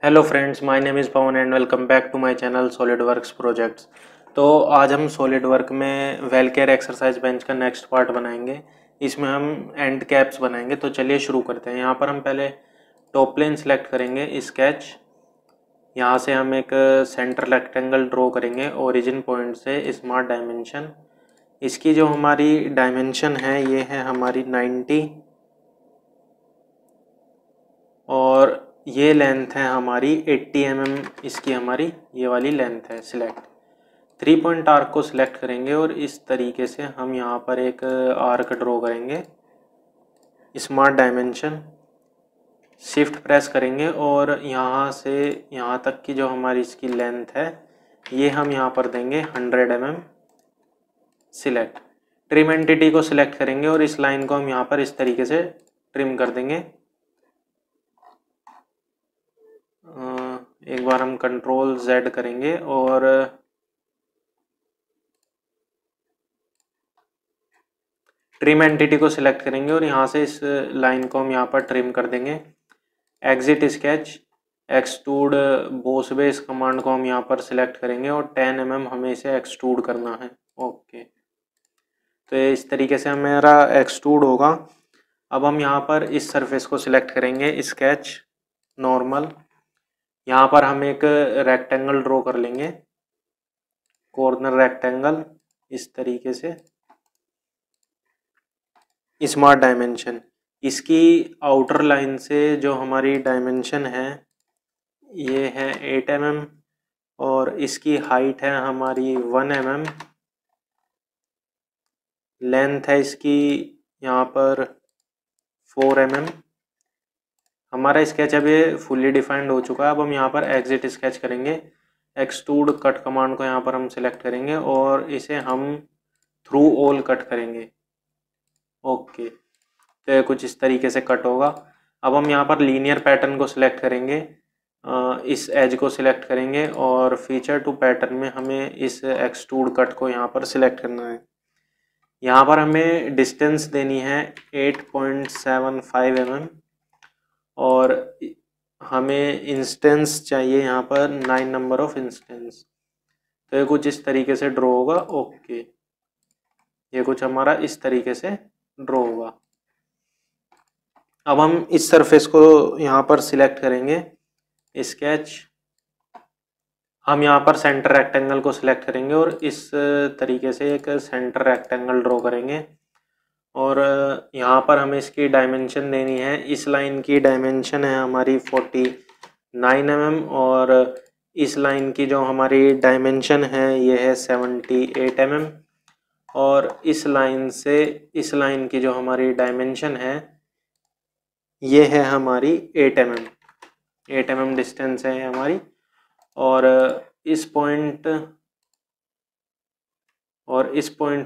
Hello friends, my name is Pavan and welcome back to my channel SolidWorks projects. तो आज हम SolidWork में Welcare exercise bench का next part बनाएंगे। इसमें हम एंड कैप्स बनाएंगे। तो चलिए शुरू करते हैं। यहाँ पर हम पहले टॉप प्लेन सेलेक्ट करेंगे, स्केच। यहाँ से हम एक सेंटर रेक्टेंगल ड्रॉ करेंगे ओरिजिन पॉइंट से स्मार्ट डायमेंशन। इसकी जो हमारी डायमेंशन है ये है हमारी 90 और ये लेंथ है हमारी 80 mm। इसकी हमारी ये वाली लेंथ है। सिलेक्ट 3 पॉइंट आर्क को सिलेक्ट करेंगे और इस तरीके से हम यहाँ पर एक आर्क ड्रॉ करेंगे। स्मार्ट डायमेंशन शिफ्ट प्रेस करेंगे और यहाँ से यहाँ तक की जो हमारी इसकी लेंथ है ये हम यहाँ पर देंगे 100 mm। सिलेक्ट ट्रिम एंटिटी को सिलेक्ट करेंगे और इस लाइन को हम यहाँ पर इस तरीके से ट्रिम कर देंगे। एक बार हम कंट्रोल Z करेंगे और ट्रिम एंटिटी को सिलेक्ट करेंगे और यहाँ से इस लाइन को हम यहाँ पर ट्रिम कर देंगे। Exit sketch extrude Bose base command को हम यहाँ पर सिलेक्ट करेंगे और 10 mm हमें इसे एक्सट्रूड करना है। ओके, तो इस तरीके से हमारा एक्सट्रूड होगा। अब हम यहाँ पर इस सरफेस को सिलेक्ट करेंगे, स्केच नॉर्मल। यहाँ पर हम एक रेक्टेंगल ड्रॉ कर लेंगे, कॉर्नर रेक्टेंगल इस तरीके से। स्मार्ट डायमेंशन इसकी आउटर लाइन से जो हमारी डायमेंशन है ये है 8 mm और इसकी हाइट है हमारी 1 mm। लेंथ है इसकी यहाँ पर 4 mm। हमारा स्केच अब ये फुल्ली डिफाइंड हो चुका है। अब हम यहाँ पर एग्जिट स्केच करेंगे। एक्सट्रूड कट कमांड को यहाँ पर हम सिलेक्ट करेंगे और इसे हम थ्रू ऑल कट करेंगे। ओके, तो कुछ इस तरीके से कट होगा। अब हम यहाँ पर लीनियर पैटर्न को सिलेक्ट करेंगे, इस एज को सिलेक्ट करेंगे और फीचर टू पैटर्न में हमें इस एक्सट्रूड कट को यहाँ पर सिलेक्ट करना है। यहाँ पर हमें डिस्टेंस देनी है 8.75 mm और हमें इंस्टेंस चाहिए यहाँ पर 9 नंबर ऑफ इंस्टेंस। तो ये कुछ इस तरीके से ड्रॉ होगा। ओके, ये कुछ हमारा इस तरीके से ड्रॉ होगा। अब हम इस सरफेस को यहाँ पर सिलेक्ट करेंगे, स्केच। हम यहाँ पर सेंटर रेक्टेंगल को सिलेक्ट करेंगे और इस तरीके से एक सेंटर रेक्टेंगल ड्रॉ करेंगे और यहाँ पर हमें इसकी डायमेंशन देनी है। इस लाइन की डायमेंशन है हमारी 49 mm और इस लाइन की जो हमारी डायमेंशन है ये है 78 mm और इस लाइन से इस लाइन की जो हमारी डायमेंशन है ये है हमारी 8 mm। 8 mm डिस्टेंस है हमारी और इस पॉइंट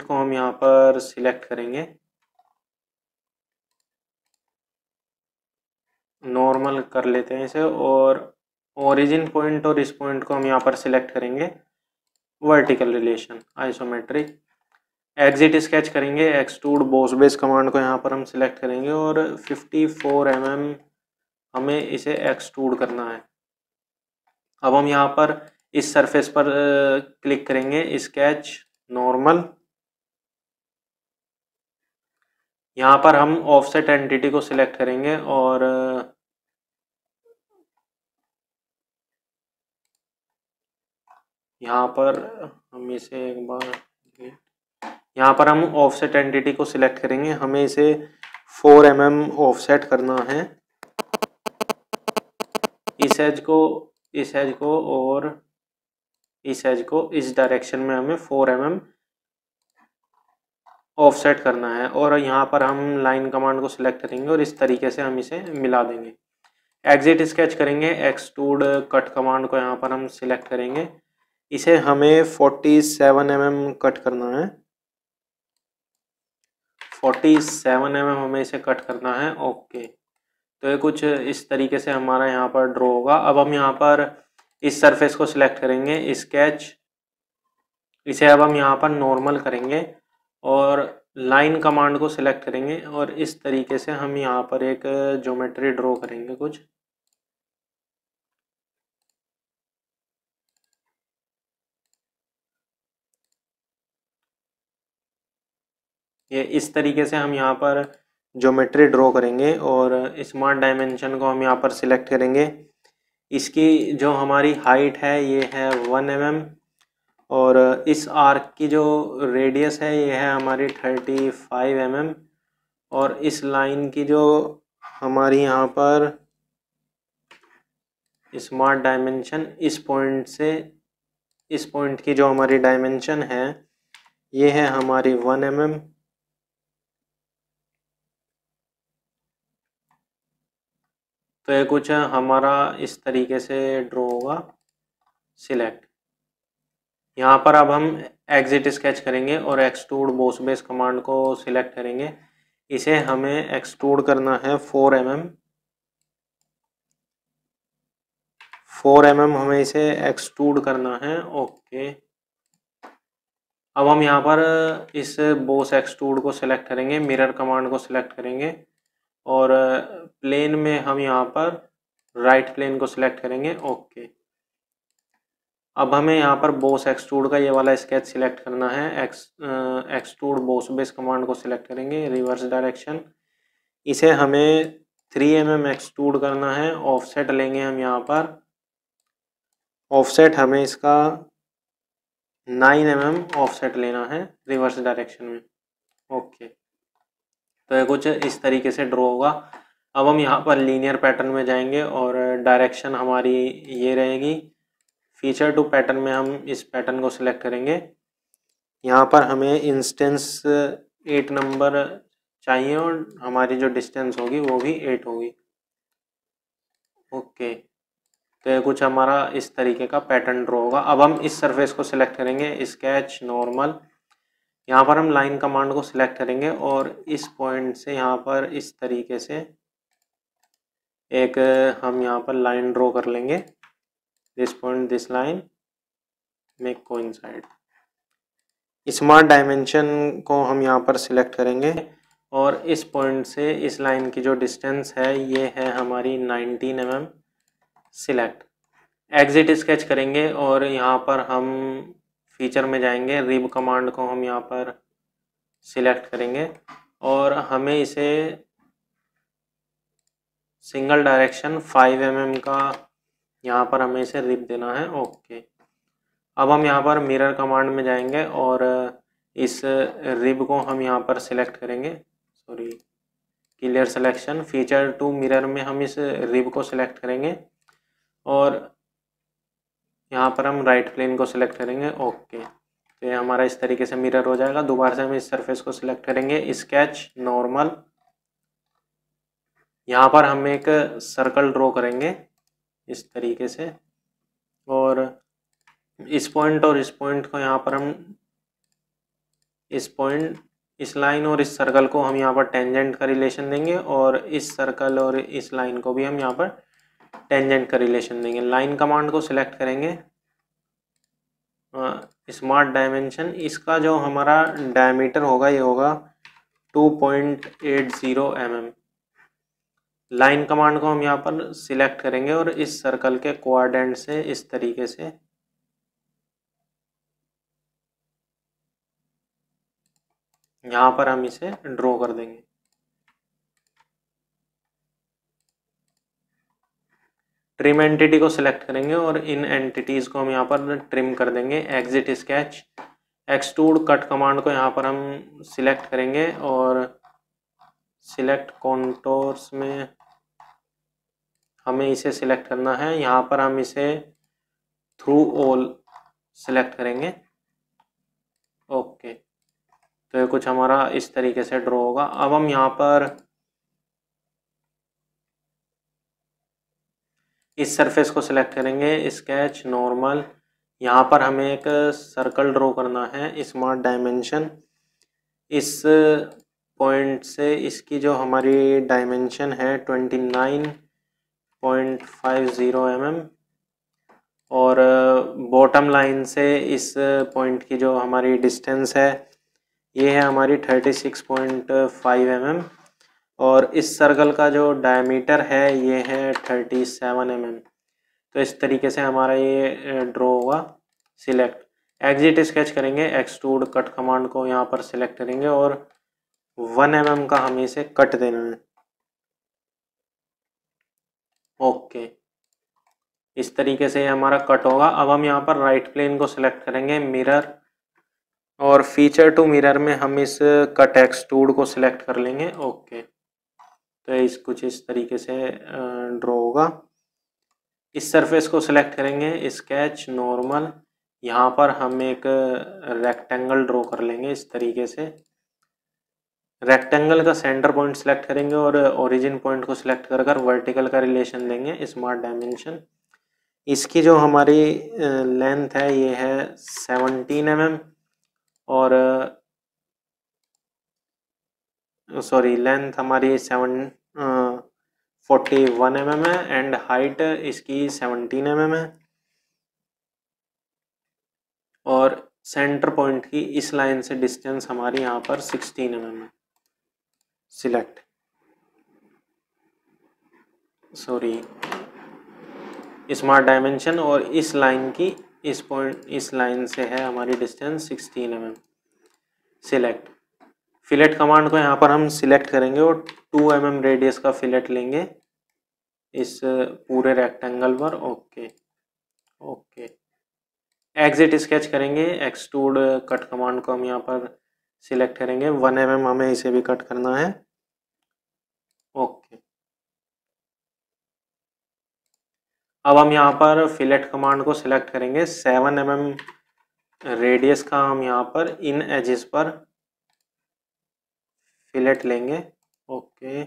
को हम यहाँ पर सिलेक्ट करेंगे, नॉर्मल कर लेते हैं इसे और ओरिजिन पॉइंट और इस पॉइंट को हम यहाँ पर सिलेक्ट करेंगे vertical relation isometric. Exit sketch करेंगे, एक्सट्रूड बॉस बेस कमांड को यहाँ पर हम सिलेक्ट करेंगे और 54 mm हमें इसे एक्सट्रूड करना है। अब हम यहाँ पर इस सरफेस पर क्लिक करेंगे, स्केच नॉर्मल। यहाँ पर हम ऑफसेट एंटिटी को सिलेक्ट करेंगे और यहाँ पर हम इसे एक बार यहाँ पर हम ऑफसेट एंटिटी को सिलेक्ट करेंगे। हमें इसे 4 mm ऑफसेट करना है। इस एज को और इस एज को इस डायरेक्शन में हमें 4 mm ऑफसेट करना है और यहाँ पर हम लाइन कमांड को सिलेक्ट करेंगे और इस तरीके से हम इसे मिला देंगे। एग्जिट स्केच करेंगे, एक्सट्रूड कट कमांड को यहाँ पर हम सिलेक्ट करेंगे। इसे हमें 47 mm कट करना है। 47 mm हमें इसे कट करना है। ओके, तो ये कुछ इस तरीके से हमारा यहाँ पर ड्रॉ होगा। अब हम यहाँ पर इस सरफेस को सिलेक्ट करेंगे, स्केच। इसे अब हम यहाँ पर नॉर्मल करेंगे और लाइन कमांड को सिलेक्ट करेंगे और इस तरीके से हम यहाँ पर एक ज्योमेट्री ड्रॉ करेंगे कुछ। ये इस तरीके से हम यहाँ पर ज्योमेट्री ड्रॉ करेंगे और स्मार्ट डायमेंशन को हम यहाँ पर सिलेक्ट करेंगे। इसकी जो हमारी हाइट है ये है 1 mm और इस आर्क की जो रेडियस है ये है हमारी 35 mm और इस लाइन की जो हमारी यहाँ पर स्मार्ट डायमेंशन इस पॉइंट से इस पॉइंट की जो हमारी डायमेंशन है ये है हमारी 1 mm। तो ये कुछ हमारा इस तरीके से ड्रॉ होगा सिलेक्ट। यहाँ पर अब हम एग्जिट स्केच करेंगे और एक्सट्रूड बॉस बेस कमांड को सिलेक्ट करेंगे। इसे हमें एक्सट्रूड करना है 4 mm। 4 mm हमें इसे एक्सट्रूड करना है। ओके, अब हम यहाँ पर इस बॉस एक्सट्रूड को सिलेक्ट करेंगे, मिरर कमांड को सिलेक्ट करेंगे और प्लेन में हम यहाँ पर राइट प्लेन को सिलेक्ट करेंगे। ओके, अब हमें यहाँ पर बॉस एक्सट्रूड का ये वाला स्केच सिलेक्ट करना है। एक्सट्रूड बॉस बेस कमांड को सिलेक्ट करेंगे, रिवर्स डायरेक्शन। इसे हमें 3 mm एक्सट्रूड करना है। ऑफसेट लेंगे हम यहाँ पर, ऑफसेट हमें इसका 9 mm ऑफसेट लेना है रिवर्स डायरेक्शन में। ओके, तो ये कुछ इस तरीके से ड्रॉ होगा। अब हम यहाँ पर लीनियर पैटर्न में जाएंगे और डायरेक्शन हमारी ये रहेगी। फीचर टू पैटर्न में हम इस पैटर्न को सिलेक्ट करेंगे। यहाँ पर हमें इंस्टेंस 8 नंबर चाहिए और हमारी जो डिस्टेंस होगी वो भी 8 होगी। ओके, तो ये कुछ हमारा इस तरीके का पैटर्न ड्रॉ होगा। अब हम इस सरफेस को सिलेक्ट करेंगे, स्केच नॉर्मल। यहाँ पर हम लाइन कमांड को सिलेक्ट करेंगे और इस पॉइंट से यहाँ पर इस तरीके से एक हम यहाँ पर लाइन ड्रॉ कर लेंगे। This point this line make coincide. Smart dimension को हम यहाँ पर सिलेक्ट करेंगे और इस पॉइंट से इस लाइन की जो डिस्टेंस है ये है हमारी 19 mm। सिलेक्ट, एग्जिट स्केच करेंगे और यहाँ पर हम फीचर में जाएंगे, रिब कमांड को हम यहाँ पर सिलेक्ट करेंगे और हमें इसे सिंगल डायरेक्शन 5 mm का यहाँ पर हमें इसे रिब देना है। ओके, अब हम यहाँ पर मिरर कमांड में जाएंगे और इस रिब को हम यहाँ पर सिलेक्ट करेंगे। Sorry, clear selection, feature to mirror में हम इस रिब को सिलेक्ट करेंगे और यहाँ पर हम राइट प्लेन को सिलेक्ट करेंगे। ओके, तो ये हमारा इस तरीके से मिरर हो जाएगा। दोबारा से हम इस सरफेस को सिलेक्ट करेंगे, स्केच नॉर्मल। यहाँ पर हम एक सर्कल ड्रॉ करेंगे इस तरीके से और इस पॉइंट और इस पॉइंट को यहाँ पर हम इस पॉइंट, इस लाइन और इस सर्कल को हम यहाँ पर टेंजेंट का रिलेशन देंगे और इस सर्कल और इस लाइन को भी हम यहाँ पर टेंजेंट का रिलेशन देंगे। लाइन कमांड को सिलेक्ट करेंगे, स्मार्ट डायमेंशन, इसका जो हमारा डायमीटर होगा ये होगा 2.80 mm। लाइन कमांड को हम यहाँ पर सिलेक्ट करेंगे और इस सर्कल के कोऑर्डिनेट से इस तरीके से यहाँ पर हम इसे ड्रॉ कर देंगे। ट्रिम एंटिटी को सिलेक्ट करेंगे और इन एंटिटीज को हम यहाँ पर ट्रिम कर देंगे। Exit sketch, extrude cut command को यहाँ पर हम सिलेक्ट करेंगे और सिलेक्ट कॉन्टोर्स में हमें इसे सिलेक्ट करना है। यहाँ पर हम इसे थ्रू ऑल सिलेक्ट करेंगे। ओके, तो ये कुछ हमारा इस तरीके से ड्रॉ होगा। अब हम यहाँ पर इस सरफेस को सिलेक्ट करेंगे, स्केच नॉर्मल। यहाँ पर हमें एक सर्कल ड्रॉ करना है, स्मार्ट डायमेंशन। इस पॉइंट से इसकी जो हमारी डायमेंशन है 29.50 mm और बॉटम लाइन से इस पॉइंट की जो हमारी डिस्टेंस है ये है हमारी 36.5 mm और इस सर्कल का जो डायमीटर है ये है 37 mm। तो इस तरीके से हमारा ये ड्रॉ होगा। सिलेक्ट, एग्जिट स्केच करेंगे, एक्सट्रूड कट कमांड को यहाँ पर सिलेक्ट करेंगे और 1 mm का हमें इसे कट देना है। ओके, इस तरीके से हमारा कट होगा। अब हम यहाँ पर राइट प्लेन को सिलेक्ट करेंगे, मिरर, और फीचर टू मिरर में हम इस कट एक्सट्रूड को सिलेक्ट कर लेंगे। ओके, तो इस कुछ इस तरीके से ड्रॉ होगा। इस सरफेस को सिलेक्ट करेंगे, स्केच, नॉर्मल, यहाँ पर हम एक रेक्टेंगल ड्रॉ कर लेंगे इस तरीके से। रेक्टेंगल का सेंटर पॉइंट सिलेक्ट करेंगे और ओरिजिन पॉइंट को सिलेक्ट कर कर वर्टिकल का रिलेशन देंगे, स्मार्ट डायमेंशन। इसकी जो हमारी लेंथ है ये है 17 mm, और सॉरी लेंथ हमारी 41 mm है, एंड हाइट इसकी 17 mm है, और सेंटर पॉइंट की इस लाइन से डिस्टेंस हमारी यहाँ पर 16 mm है। सिलेक्ट, सॉरी, स्मार्ट डायमेंशन, और इस लाइन की इस पॉइंट इस लाइन से है हमारी distance 16 mm। Select, fillet command को यहाँ पर हम सिलेक्ट करेंगे और 2 mm रेडियस का फिलेट लेंगे इस पूरे रेक्टेंगल पर। ओके ओके, एग्जिट स्केच करेंगे, एक्सट्रूड कट कमांड को हम यहाँ पर सिलेक्ट करेंगे, 1 mm हमें इसे भी कट करना है। ओके, अब हम यहाँ पर फिलेट कमांड को सिलेक्ट करेंगे, 7 mm रेडियस का हम यहाँ पर इन एजेस पर फिलेट लेंगे। ओके,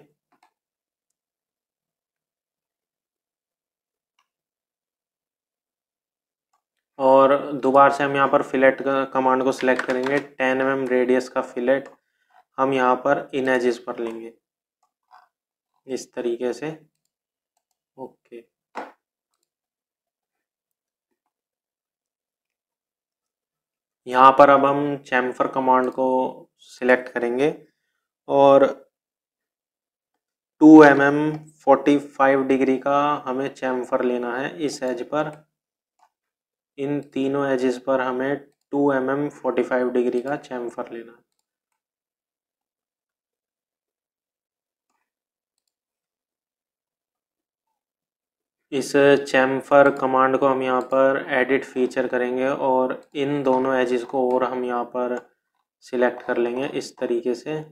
और दोबारा से हम यहाँ पर फिलेट कमांड को सिलेक्ट करेंगे, 10 mm रेडियस का फिलेट हम यहाँ पर इन एजेस पर लेंगे इस तरीके से। ओके, यहाँ पर अब हम चैम्फर कमांड को सिलेक्ट करेंगे और 2 mm 45 डिग्री का हमें चैम्फर लेना है इस एज पर। इन तीनों एजेस पर हमें 2 mm 45 डिग्री का चैम्फर लेना है। इस चैम्फर कमांड को हम यहाँ पर एडिट फीचर करेंगे और इन दोनों एजेस को और हम यहाँ पर सिलेक्ट कर लेंगे इस तरीके से,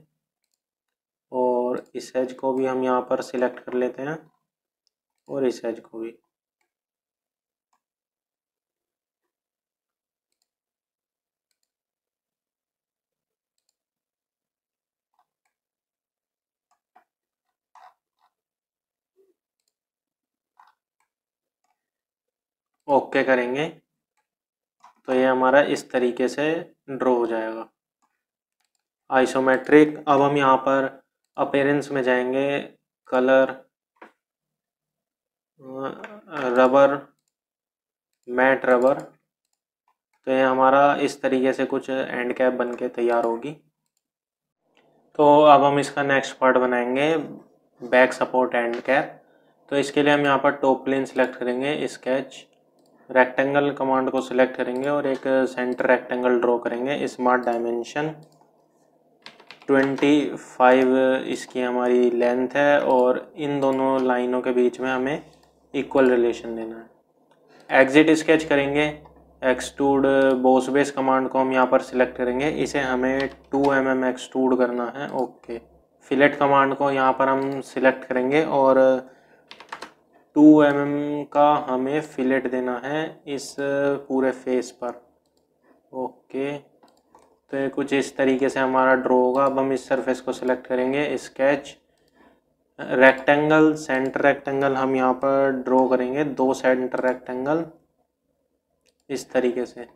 और इस एज को भी हम यहाँ पर सिलेक्ट कर लेते हैं और इस एज को भी। ओके करेंगे तो ये हमारा इस तरीके से ड्रॉ हो जाएगा आइसोमेट्रिक। अब हम यहाँ पर अपीयरेंस में जाएंगे, कलर, रबर, मैट रबर, तो ये हमारा इस तरीके से कुछ एंड कैप बन के तैयार होगी। तो अब हम इसका नेक्स्ट पार्ट बनाएंगे, बैक सपोर्ट एंड कैप। तो इसके लिए हम यहाँ पर टॉप प्लेन सिलेक्ट करेंगे, स्केच, रेक्टेंगल कमांड को सिलेक्ट करेंगे और एक सेंटर रेक्टेंगल ड्रॉ करेंगे, स्मार्ट डायमेंशन 25 इसकी हमारी लेंथ है, और इन दोनों लाइनों के बीच में हमें इक्वल रिलेशन देना है। एग्जिट स्केच करेंगे, एक्सट्रूड बॉस बेस कमांड को हम यहाँ पर सिलेक्ट करेंगे, इसे हमें 2 mm एक्सट्रूड करना है। ओके, फिलेट कमांड को यहाँ पर हम सिलेक्ट करेंगे और 2 mm का हमें फिलेट देना है इस पूरे फेस पर। ओके, तो ये कुछ इस तरीके से हमारा ड्रॉ होगा। अब हम इस सरफेस को सिलेक्ट करेंगे, स्केच, रेक्टेंगल, सेंटर रेक्टेंगल हम यहाँ पर ड्रॉ करेंगे, 2 सेंटर रेक्टेंगल इस तरीके से।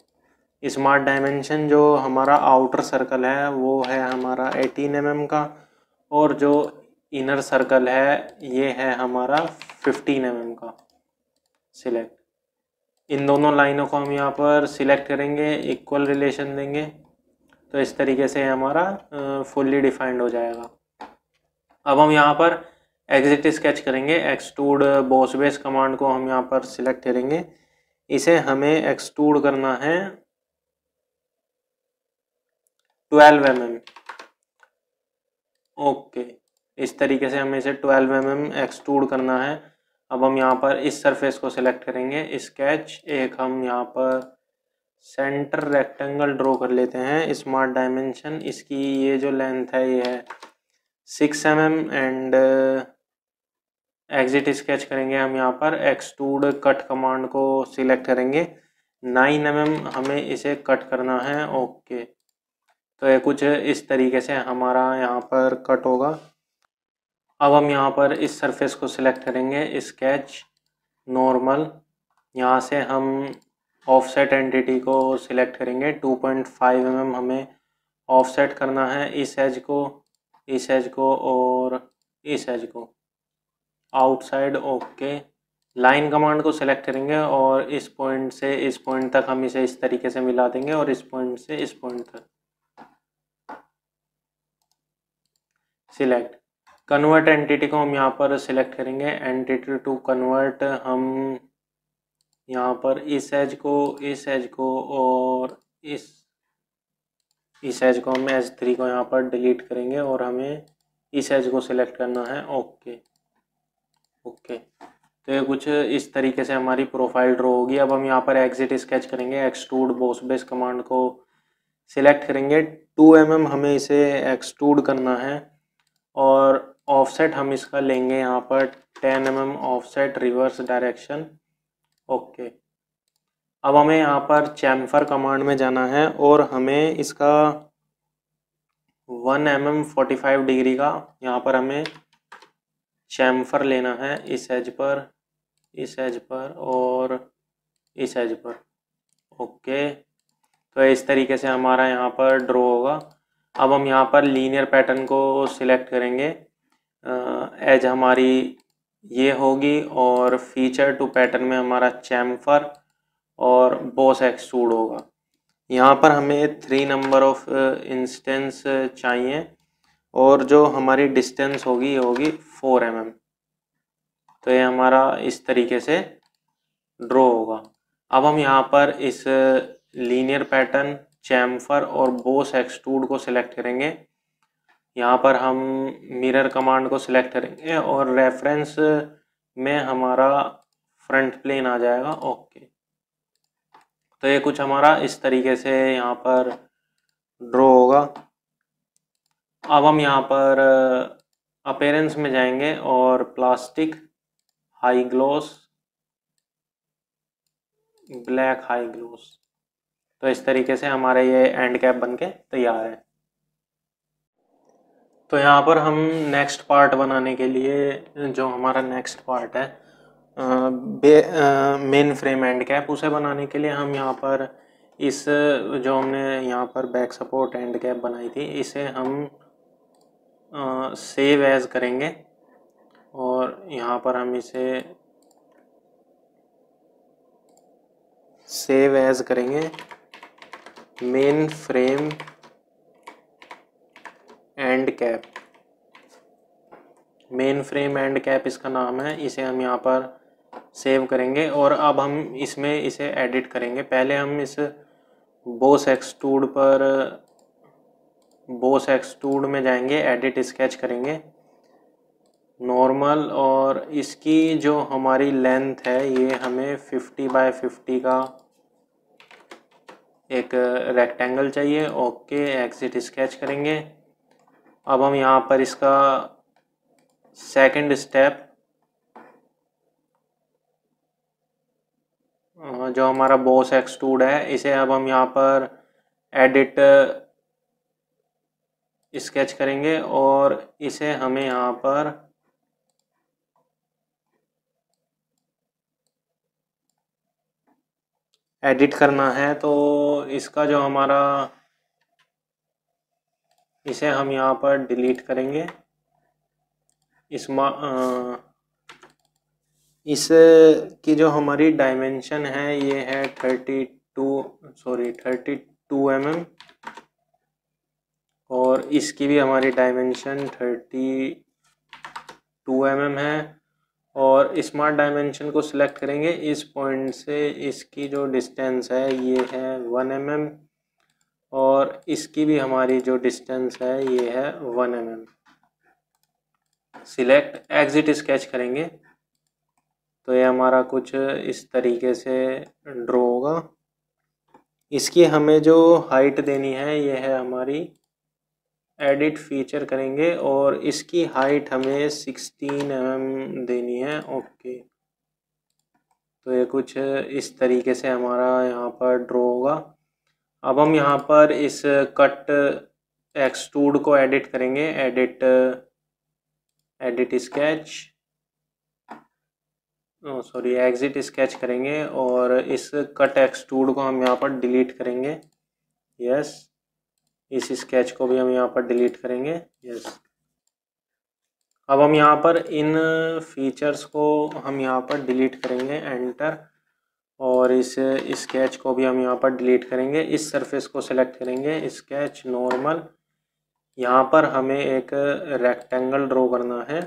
स्मार्ट डायमेंशन जो हमारा आउटर सर्कल है वो है हमारा 18 mm का, और जो इनर सर्कल है ये है हमारा 15 mm का। सिलेक्ट, इन दोनों लाइनों को हम यहाँ पर सिलेक्ट करेंगे, इक्वल रिलेशन देंगे, तो इस तरीके से हमारा फुल्ली डिफाइंड हो जाएगा। अब हम यहाँ पर एग्जिट स्केच करेंगे, एक्सट्रूड बॉस बेस कमांड को हम यहाँ पर सिलेक्ट करेंगे, इसे हमें एक्सट्रूड करना है 12 mm। ओके, इस तरीके से हमें इसे 12 mm एक्सट्रूड करना है। अब हम यहाँ पर इस सरफेस को सिलेक्ट करेंगे, स्केच, एक हम यहाँ पर सेंटर रेक्टेंगल ड्रॉ कर लेते हैं, स्मार्ट डायमेंशन, इसकी ये जो लेंथ है ये है 6 mm एंड एग्जिट स्केच करेंगे हम यहाँ पर, एक्सट्रूड कट कमांड को सिलेक्ट करेंगे, 9 mm हमें इसे कट करना है। ओके, तो ये कुछ इस तरीके से हमारा यहाँ पर कट होगा। अब हम यहाँ पर इस सरफेस को सिलेक्ट करेंगे, स्केच, नॉर्मल, यहाँ से हम ऑफसेट एंटिटी को सिलेक्ट करेंगे, 2.5 mm हमें ऑफसेट करना है इस एज को, इस एज को और इस एज को, आउटसाइड। ओके, लाइन कमांड को सिलेक्ट करेंगे और इस पॉइंट से इस पॉइंट तक हम इसे इस तरीके से मिला देंगे और इस पॉइंट से इस पॉइंट तक सिलेक्ट। कन्वर्ट एंटिटी को हम यहाँ पर सिलेक्ट करेंगे, एंटिटी टू कन्वर्ट, हम यहाँ पर इस एज को और इस एज को हम एज 3 को यहाँ पर डिलीट करेंगे और हमें इस एज को सिलेक्ट करना है। ओके ओके, तो ये कुछ इस तरीके से हमारी प्रोफाइल ड्रॉ होगी। अब हम यहाँ पर एग्जिट स्केच करेंगे, एक्सट्रूड बॉस बेस कमांड को सिलेक्ट करेंगे, 2 mm हमें इसे एक्सट्रूड करना है और ऑफसेट हम इसका लेंगे यहाँ पर 10 mm offset reverse direction. Okay, अब हमें यहाँ पर चैम्फर कमांड में जाना है और हमें इसका 1 mm 45 डिग्री का यहाँ पर हमें चैम्फर लेना है, इस एज पर, इस एज पर और इस एज पर। ओके, तो इस तरीके से हमारा यहाँ पर ड्रॉ होगा। अब हम यहाँ पर लीनियर पैटर्न को सिलेक्ट करेंगे, एज हमारी ये होगी और फीचर टू पैटर्न में हमारा चैम्फर और बॉस एक्सट्रूड होगा। यहाँ पर हमें 3 नंबर ऑफ इंस्टेंस चाहिए और जो हमारी डिस्टेंस होगी ये होगी 4 mm। तो ये हमारा इस तरीके से ड्रॉ होगा। अब हम यहाँ पर इस लीनियर पैटर्न, चैम्फर और बॉस एक्सट्रूड को सिलेक्ट करेंगे, यहाँ पर हम मिरर कमांड को सिलेक्ट करेंगे और रेफरेंस में हमारा फ्रंट प्लेन आ जाएगा। ओके, तो ये कुछ हमारा इस तरीके से यहाँ पर ड्रॉ होगा। अब हम यहाँ पर अपीयरेंस में जाएंगे और plastic, high gloss, black high gloss, तो इस तरीके से हमारे ये एंड कैप बनके तैयार है। तो यहाँ पर हम नेक्स्ट पार्ट बनाने के लिए, जो हमारा नेक्स्ट पार्ट है मेन फ्रेम एंड कैप, उसे बनाने के लिए हम यहाँ पर इस जो हमने यहाँ पर बैक सपोर्ट एंड कैप बनाई थी इसे हम सेव एज करेंगे और यहाँ पर हम इसे सेव एज करेंगे, main frame and cap, main frame and cap इसका नाम है। इसे हम यहाँ पर सेव करेंगे और अब हम इसमें इसे एडिट करेंगे। पहले हम इस बॉस एक्सट्रूड में जाएंगे, एडिट स्केच करेंगे, नॉर्मल, और इसकी जो हमारी लेंथ है ये हमें 50 बाय 50 का एक रेक्टेंगल चाहिए। ओके, एग्जिट स्केच करेंगे। अब हम यहाँ पर इसका सेकंड स्टेप, जो हमारा बॉस एक्सट्रूड है, इसे अब हम यहाँ पर एडिट स्केच करेंगे और इसे हमें यहाँ पर एडिट करना है। तो इसका जो हमारा, इसे हम यहाँ पर डिलीट करेंगे। इस की जो हमारी डायमेंशन है ये है 32 mm और इसकी भी हमारी डायमेंशन 32 mm है और स्मार्ट डायमेंशन को सिलेक्ट करेंगे। इस पॉइंट से इसकी जो डिस्टेंस है ये है 1 mm और इसकी भी हमारी जो डिस्टेंस है ये है 1 mm। सिलेक्ट एग्जिट स्केच करेंगे तो ये हमारा कुछ इस तरीके से ड्रॉ होगा। इसकी हमें जो हाइट देनी है ये है हमारी, एडिट फीचर करेंगे और इसकी हाइट हमें 16 mm देनी है। ओके, तो ये कुछ इस तरीके से हमारा यहाँ पर ड्रॉ होगा। अब हम यहाँ पर इस कट एक्सट्रूड को एडिट करेंगे, edit sketch, sorry exit sketch करेंगे और इस कट एक्सट्रूड को हम यहाँ पर डिलीट करेंगे। यस, इस स्केच को भी हम यहाँ पर डिलीट करेंगे। यस, अब हम यहाँ पर इन फीचर्स को हम यहाँ पर डिलीट करेंगे, एंटर, और इस स्केच को भी हम यहाँ पर डिलीट करेंगे। इस सरफेस को सिलेक्ट करेंगे, स्केच नॉर्मल, यहाँ पर हमें एक रेक्टेंगल ड्रॉ करना है।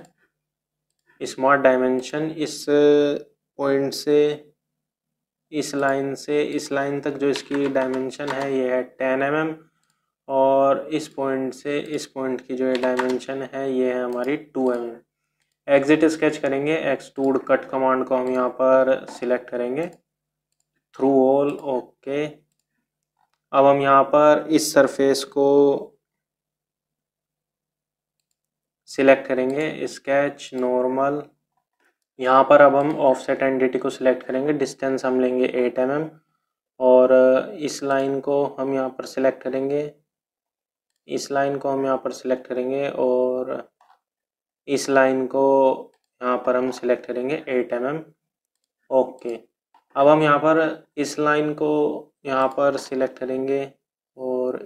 स्मार्ट डायमेंशन, इस पॉइंट से इस लाइन तक जो इसकी डायमेंशन है ये है 10 mm, और इस पॉइंट से इस पॉइंट की जो डायमेंशन है ये है हमारी 2 mm। एग्जिट स्केच करेंगे, एक्सट्रूड कट कमांड को हम यहाँ पर सिलेक्ट करेंगे, थ्रू ऑल। ओके, अब हम यहाँ पर इस सरफेस को सिलेक्ट करेंगे, स्केच नॉर्मल, यहाँ पर अब हम ऑफसेट एंटिटी को सिलेक्ट करेंगे, डिस्टेंस हम लेंगे 8 mm, और इस लाइन को हम यहाँ पर सिलेक्ट करेंगे, इस लाइन को हम यहाँ पर सिलेक्ट करेंगे और इस लाइन को यहाँ पर हम सिलेक्ट करेंगे 8 mm। ओके, अब हम यहाँ पर इस लाइन को यहाँ पर सिलेक्ट करेंगे और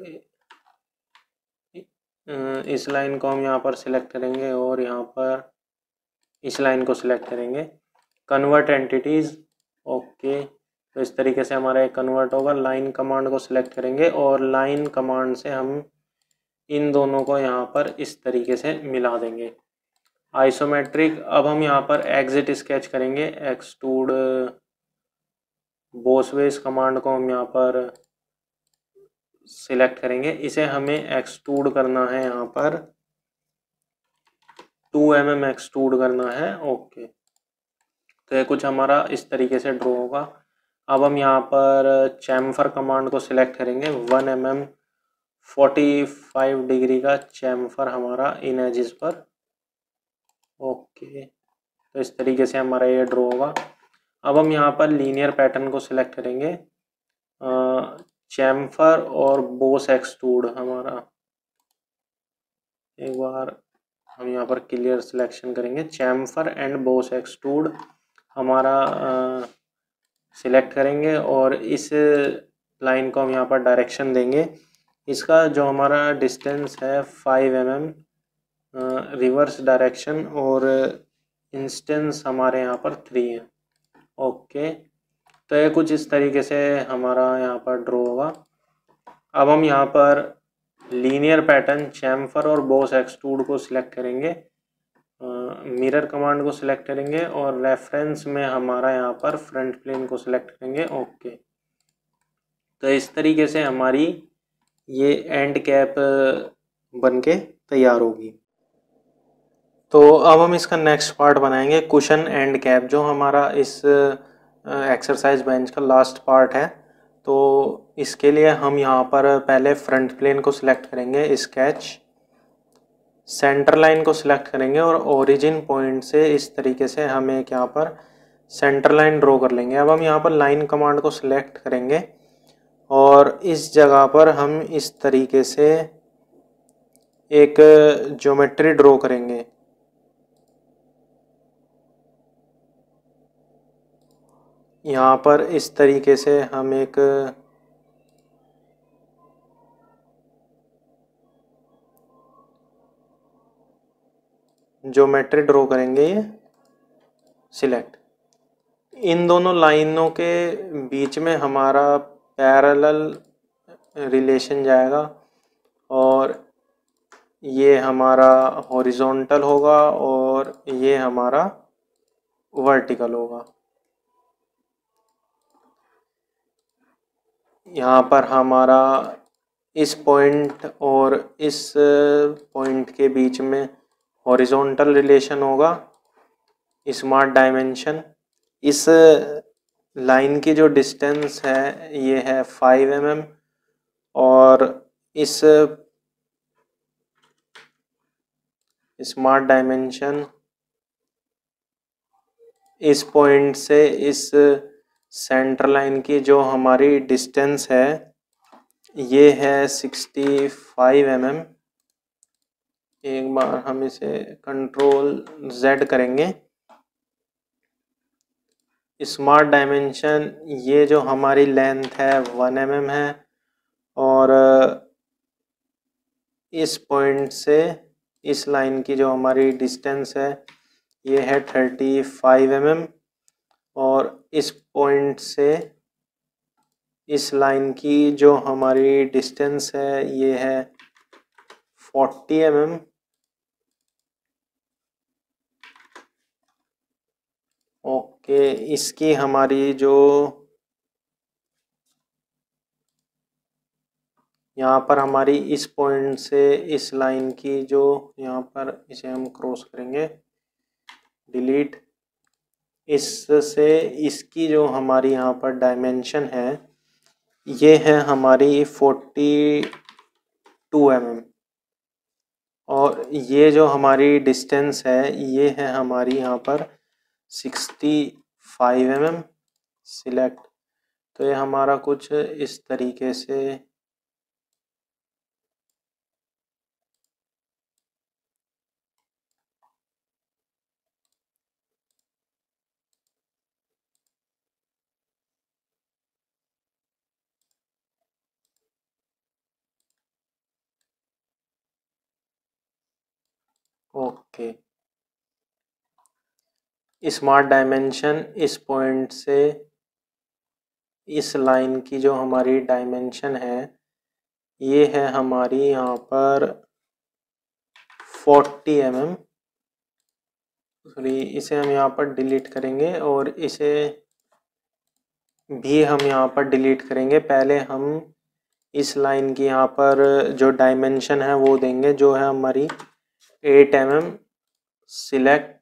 इस लाइन को हम यहाँ पर सिलेक्ट करेंगे और यहाँ पर इस लाइन को सिलेक्ट करेंगे, कन्वर्ट एंटिटीज़। ओके, तो इस तरीके से हमारा एक कन्वर्ट होगा। लाइन कमांड को सिलेक्ट करेंगे और लाइन कमांड से हम इन दोनों को यहाँ पर इस तरीके से मिला देंगे, आइसोमेट्रिक। अब हम यहाँ पर एग्जिट स्केच करेंगे, एक्सट्रूड बोसवेस कमांड को हम यहाँ पर सिलेक्ट करेंगे, इसे हमें एक्सट्रूड करना है, यहाँ पर 2 mm एक्सट्रूड करना है। ओके, तो ये कुछ हमारा इस तरीके से ड्रॉ होगा। अब हम यहाँ पर चैम्फर कमांड को सिलेक्ट करेंगे, 1 mm 45 डिग्री का चैम्फर हमारा इन एजेस पर। ओके, तो इस तरीके से हमारा ये ड्रॉ होगा। अब हम यहाँ पर लीनियर पैटर्न को सिलेक्ट करेंगे, चैम्फर और बोस एक्सट्रूड हमारा, एक बार हम यहाँ पर क्लियर सिलेक्शन करेंगे, चैम्फर एंड बोस एक्सट्रूड हमारा सिलेक्ट करेंगे और इस लाइन को हम यहाँ पर डायरेक्शन देंगे। इसका जो हमारा डिस्टेंस है 5 mm रिवर्स डायरेक्शन, और इंस्टेंस हमारे यहाँ पर 3 है। ओके, तो ये कुछ इस तरीके से हमारा यहाँ पर ड्रॉ होगा। अब हम यहाँ पर लीनियर पैटर्न, चैम्फर और बोस एक्सट्रूड को सिलेक्ट करेंगे, मिरर कमांड को सिलेक्ट करेंगे और रेफरेंस में हमारा यहाँ पर फ्रंट प्लेन को सिलेक्ट करेंगे। ओके, तो इस तरीके से हमारी ये एंड कैप बनके तैयार होगी। तो अब हम इसका नेक्स्ट पार्ट बनाएंगे, कुशन एंड कैप, जो हमारा इस एक्सरसाइज बेंच का लास्ट पार्ट है। तो इसके लिए हम यहाँ पर पहले फ्रंट प्लेन को सिलेक्ट करेंगे, स्केच, सेंटर लाइन को सिलेक्ट करेंगे और ओरिजिन पॉइंट से इस तरीके से हम एक यहाँ पर सेंटर लाइन ड्रॉ कर लेंगे। अब हम यहाँ पर लाइन कमांड को सिलेक्ट करेंगे और इस जगह पर हम इस तरीके से एक ज्योमेट्री ड्रॉ करेंगे। यहाँ पर इस तरीके से हम एक ज्योमेट्री ड्रॉ करेंगे, ये सिलेक्ट। इन दोनों लाइनों के बीच में हमारा पैरेलल रिलेशन जाएगा और ये हमारा हॉरिजॉन्टल होगा और ये हमारा वर्टिकल होगा। यहाँ पर हमारा इस पॉइंट और इस पॉइंट के बीच में हॉरिजॉन्टल रिलेशन होगा स्मार्ट डायमेंशन। इस लाइन की जो डिस्टेंस है ये है 5 mm और इस स्मार्ट डायमेंशन इस पॉइंट से इस सेंटर लाइन की जो हमारी डिस्टेंस है ये है 65 mm। एक बार हम इसे कंट्रोल Z करेंगे। स्मार्ट डायमेंशन ये जो हमारी लेंथ है 1 mm है और इस पॉइंट से इस लाइन की जो हमारी डिस्टेंस है ये है 35 mm और इस पॉइंट से इस लाइन की जो हमारी डिस्टेंस है ये है 40 mm। ओके, इसकी हमारी जो यहाँ पर हमारी इस पॉइंट से इस लाइन की जो यहाँ पर इसे हम क्रॉस करेंगे, डिलीट, इससे इसकी जो हमारी यहाँ पर डायमेंशन है ये है हमारी 42 mm और ये जो हमारी डिस्टेंस है ये है हमारी यहाँ पर 65 mm। सिलेक्ट। तो ये हमारा कुछ इस तरीके से ओके। स्मार्ट डायमेंशन इस पॉइंट से इस लाइन की जो हमारी डायमेंशन है ये है हमारी यहाँ पर 40 mm। सॉरी, इसे हम यहाँ पर डिलीट करेंगे और इसे भी हम यहाँ पर डिलीट करेंगे। पहले हम इस लाइन की यहाँ पर जो डायमेंशन है वो देंगे जो है हमारी 8 mm। सिलेक्ट।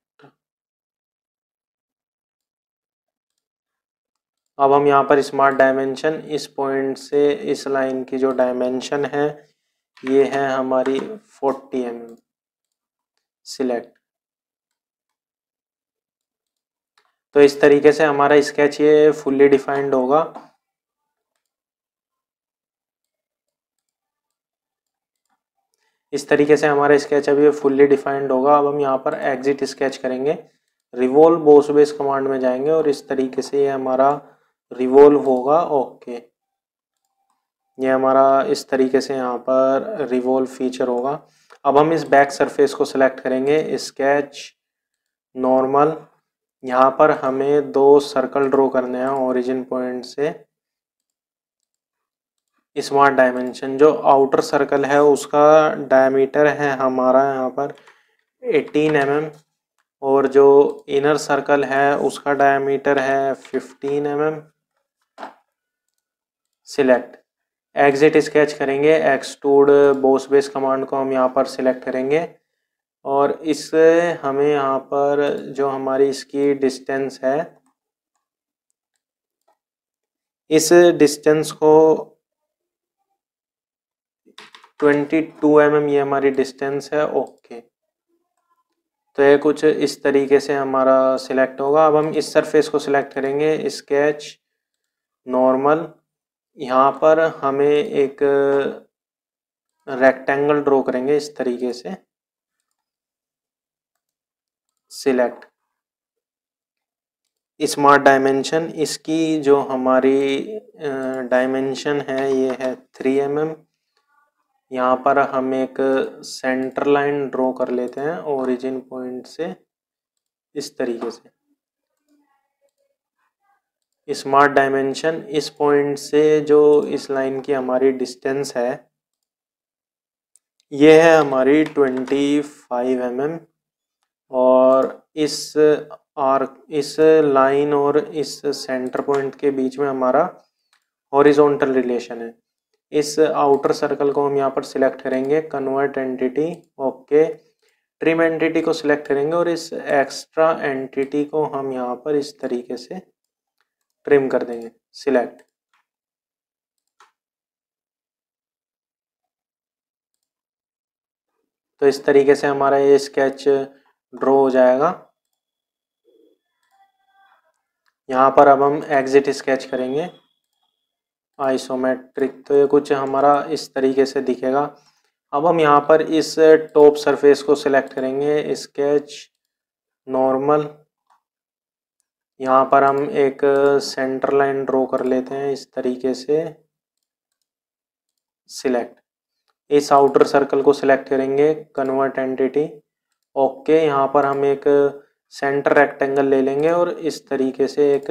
अब हम यहाँ पर स्मार्ट डायमेंशन इस पॉइंट से इस लाइन की जो डायमेंशन है ये है हमारी 40 mm। सिलेक्ट। तो इस तरीके से हमारा स्केच ये फुल्ली डिफाइंड होगा। इस तरीके से हमारा स्केच अभी फुल्ली डिफाइंड होगा। अब हम यहाँ पर एग्जिट स्केच करेंगे, रिवॉल्व बॉस बेस कमांड में जाएंगे और इस तरीके से ये हमारा रिवॉल्व होगा। ओके, ये हमारा इस तरीके से यहाँ पर रिवॉल्व फीचर होगा। अब हम इस बैक सरफेस को सिलेक्ट करेंगे, स्केच, नॉर्मल। यहाँ पर हमें 2 सर्कल ड्रॉ करने हैं ओरिजिन पॉइंट से। स्मार्ट डायमेंशन जो आउटर सर्कल है उसका डायमीटर है हमारा यहाँ पर 18 mm और जो इनर सर्कल है उसका डायमीटर है 15 mm। सिलेक्ट। एग्जिट स्केच करेंगे, एक्सट्रूड बॉस बेस कमांड को हम यहाँ पर सिलेक्ट करेंगे और इससे हमें यहाँ पर जो हमारी इसकी डिस्टेंस है इस डिस्टेंस को 22 mm ये हमारी डिस्टेंस है। ओके, तो ये कुछ इस तरीके से हमारा सिलेक्ट होगा। अब हम इस सरफेस को सिलेक्ट करेंगे, स्केच, नॉर्मल। यहाँ पर हमें एक रेक्टेंगल ड्रॉ करेंगे इस तरीके से। सिलेक्ट। स्मार्ट डायमेंशन इसकी जो हमारी डायमेंशन है ये है 3 mm। यहाँ पर हम एक सेंटर लाइन ड्रॉ कर लेते हैं ओरिजिन पॉइंट से इस तरीके से। स्मार्ट डायमेंशन इस पॉइंट से जो इस लाइन की हमारी डिस्टेंस है ये है हमारी 25 mm और इस लाइन और इस सेंटर पॉइंट के बीच में हमारा हॉरिजॉन्टल रिलेशन है। इस आउटर सर्कल को हम यहाँ पर सिलेक्ट करेंगे, convert entity. Okay, trim entity को सिलेक्ट करेंगे और इस एक्स्ट्रा एंटिटी को हम यहाँ पर इस तरीके से ट्रिम कर देंगे, सिलेक्ट। तो इस तरीके से हमारा ये स्केच ड्रॉ हो जाएगा। यहाँ पर अब हम एग्जिट स्केच करेंगे आइसोमेट्रिक, तो ये कुछ हमारा इस तरीके से दिखेगा। अब हम यहाँ पर इस टॉप सरफेस को सिलेक्ट करेंगे, स्केच नॉर्मल। यहाँ पर हम एक सेंटर लाइन ड्रॉ कर लेते हैं इस तरीके से, सिलेक्ट। इस आउटर सर्कल को सिलेक्ट करेंगे, कन्वर्ट एंटिटी, ओके। यहाँ पर हम एक सेंटर रेक्टेंगल ले लेंगे और इस तरीके से एक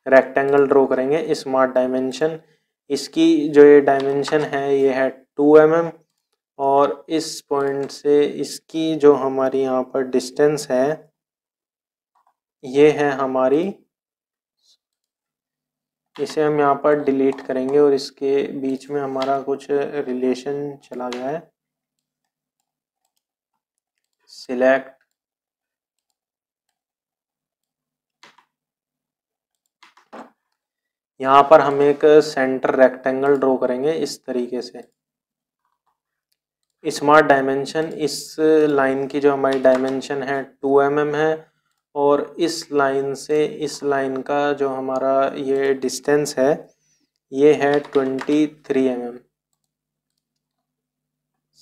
रेक्टेंगल ड्रॉ करेंगे, स्मार्ट डायमेंशन। इसकी जो ये डायमेंशन है ये है 2 mm और इस पॉइंट से इसकी जो हमारी यहाँ पर डिस्टेंस है ये है हमारी, इसे हम यहाँ पर डिलीट करेंगे और इसके बीच में हमारा कुछ रिलेशन चला गया है, सिलेक्ट। यहाँ पर हम एक सेंटर रेक्टेंगल ड्रॉ करेंगे इस तरीके से, स्मार्ट डायमेंशन। इस लाइन की जो हमारी डायमेंशन है 2 mm है और इस लाइन से इस लाइन का जो हमारा ये डिस्टेंस है ये है 23 mm,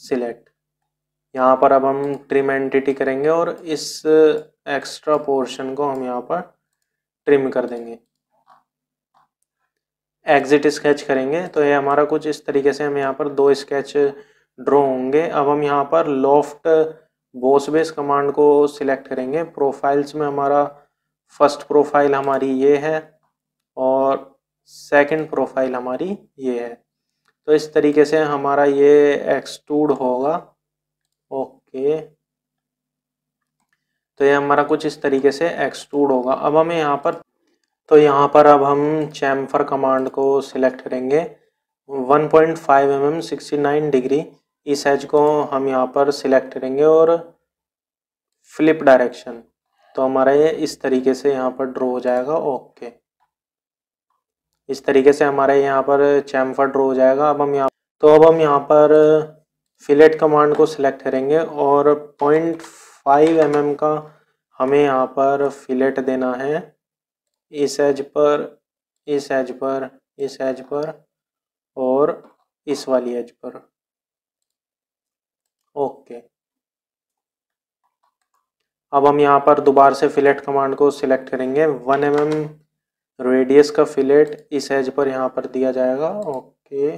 सिलेक्ट। यहाँ पर अब हम ट्रिम एंटिटी करेंगे और इस एक्स्ट्रा पोर्शन को हम यहाँ पर ट्रिम कर देंगे, एग्जिट स्केच करेंगे। तो ये हमारा कुछ इस तरीके से हम यहाँ पर 2 स्केच ड्रॉ होंगे। अब हम यहाँ पर लॉफ्ट बॉस बेस कमांड को सिलेक्ट करेंगे। प्रोफाइल्स में हमारा फर्स्ट प्रोफाइल हमारी ये है और सेकंड प्रोफाइल हमारी ये है। तो इस तरीके से हमारा ये एक्सट्रूड होगा, ओके। तो ये हमारा कुछ इस तरीके से एक्सट्रूड होगा। अब हमें यहाँ पर, तो यहाँ पर अब हम चैम्फर कमांड को सिलेक्ट करेंगे, 1.5 mm 69 डिग्री। इस एज को हम यहाँ पर सिलेक्ट करेंगे और फ्लिप डायरेक्शन, तो हमारा ये इस तरीके से यहाँ पर ड्रॉ हो जाएगा, ओके। इस तरीके से हमारे यहाँ पर चैम्फर ड्रॉ हो जाएगा। अब हम यहाँ पर फिलेट कमांड को सिलेक्ट करेंगे और 0.5 mm का हमें यहाँ पर फिलेट देना है, इस एज पर, इस एज पर, इस एज पर और इस वाली एज पर, ओके। अब हम यहाँ पर दोबारा से फिलेट कमांड को सिलेक्ट करेंगे, 1 mm रेडियस का फिलेट इस एज पर यहाँ पर दिया जाएगा, ओके।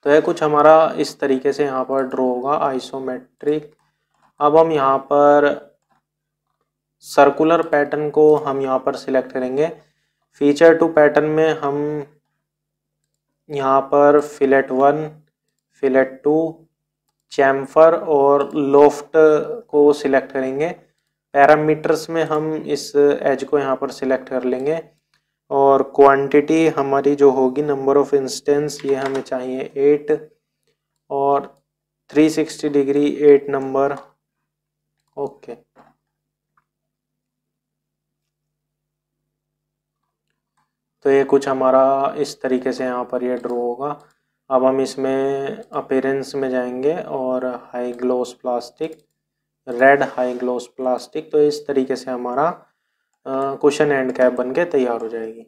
तो यह कुछ हमारा इस तरीके से यहाँ पर ड्रॉ होगा आइसोमेट्रिक। अब हम यहाँ पर सर्कुलर पैटर्न को हम यहाँ पर सिलेक्ट करेंगे। फीचर टू पैटर्न में हम यहाँ पर फिलेट 1, फिलेट 2, चैम्फर और लॉफ्ट को सिलेक्ट करेंगे। पैरामीटर्स में हम इस एज को यहाँ पर सिलेक्ट कर लेंगे और क्वांटिटी हमारी जो होगी, नंबर ऑफ इंस्टेंस, ये हमें चाहिए 8 और 360 डिग्री 8 नंबर, ओके। तो ये कुछ हमारा इस तरीके से यहाँ पर ये ड्रॉ होगा। अब हम इसमें अपीयरेंस में जाएंगे और high gloss plastic, red high gloss plastic. तो इस तरीके से हमारा कुशन एंड कैप बन के तैयार हो जाएगी।